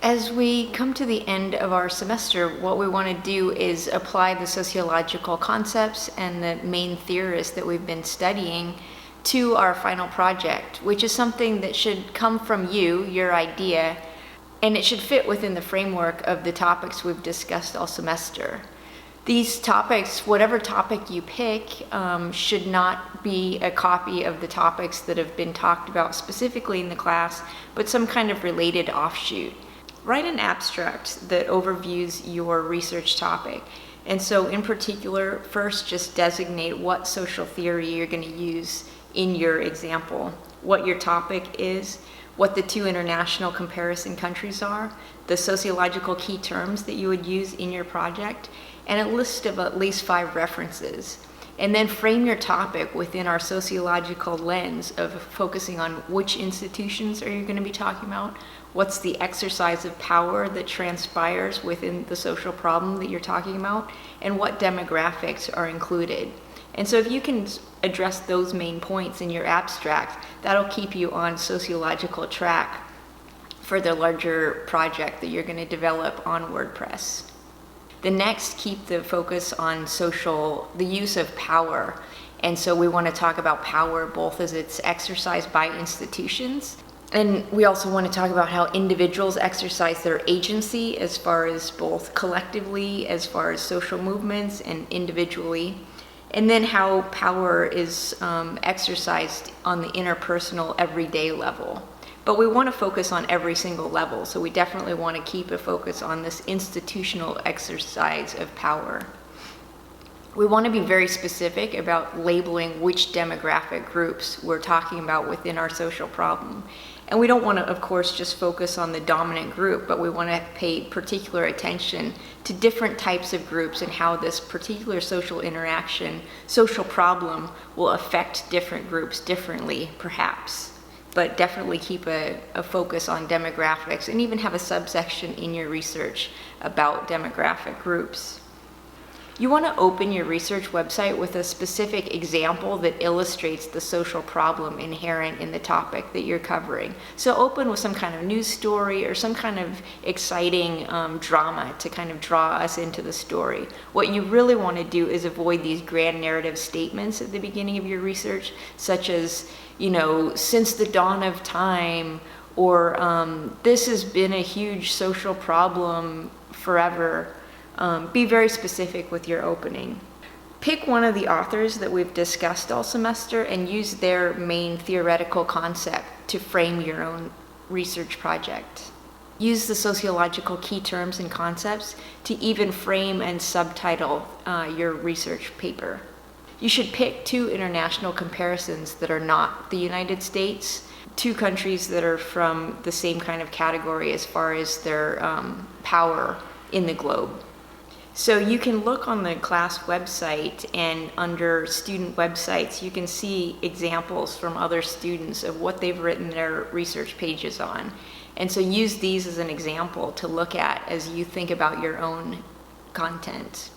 As we come to the end of our semester, what we want to do is apply the sociological concepts and the main theorists that we've been studying to our final project, which is something that should come from you, your idea, and it should fit within the framework of the topics we've discussed all semester. These topics, whatever topic you pick, should not be a copy of the topics that have been talked about specifically in the class, but some kind of related offshoot. Write an abstract that overviews your research topic. And so in particular, first just designate what social theory you're going to use in your example, what your topic is, what the two international comparison countries are, the sociological key terms that you would use in your project, and a list of at least 5 references. And then frame your topic within our sociological lens of focusing on which institutions are you going to be talking about, what's the exercise of power that transpires within the social problem that you're talking about, and what demographics are included. And so if you can address those main points in your abstract, that'll keep you on sociological track for the larger project that you're going to develop on WordPress. The next, keep the focus on the use of power. And so we want to talk about power both as it's exercised by institutions, and we also want to talk about how individuals exercise their agency as far as both collectively, as far as social movements, and individually. And then how power is exercised on the interpersonal, everyday level. But we want to focus on every single level, so we definitely want to keep a focus on this institutional exercise of power. We want to be very specific about labeling which demographic groups we're talking about within our social problem. And we don't want to, of course, just focus on the dominant group, but we want to pay particular attention to different types of groups and how this particular social interaction, social problem will affect different groups differently, perhaps. But definitely keep a focus on demographics and even have a subsection in your research about demographic groups. You want to open your research website with a specific example that illustrates the social problem inherent in the topic that you're covering. So open with some kind of news story or some kind of exciting drama to kind of draw us into the story. What you really want to do is avoid these grand narrative statements at the beginning of your research, such as, since the dawn of time, or this has been a huge social problem forever. Be very specific with your opening. Pick one of the authors that we've discussed all semester and use their main theoretical concept to frame your own research project. Use the sociological key terms and concepts to even frame and subtitle your research paper. You should pick 2 international comparisons that are not the United States, 2 countries that are from the same kind of category as far as their power in the globe. So you can look on the class website, and under student websites, you can see examples from other students of what they've written their research pages on. And so use these as an example to look at as you think about your own content.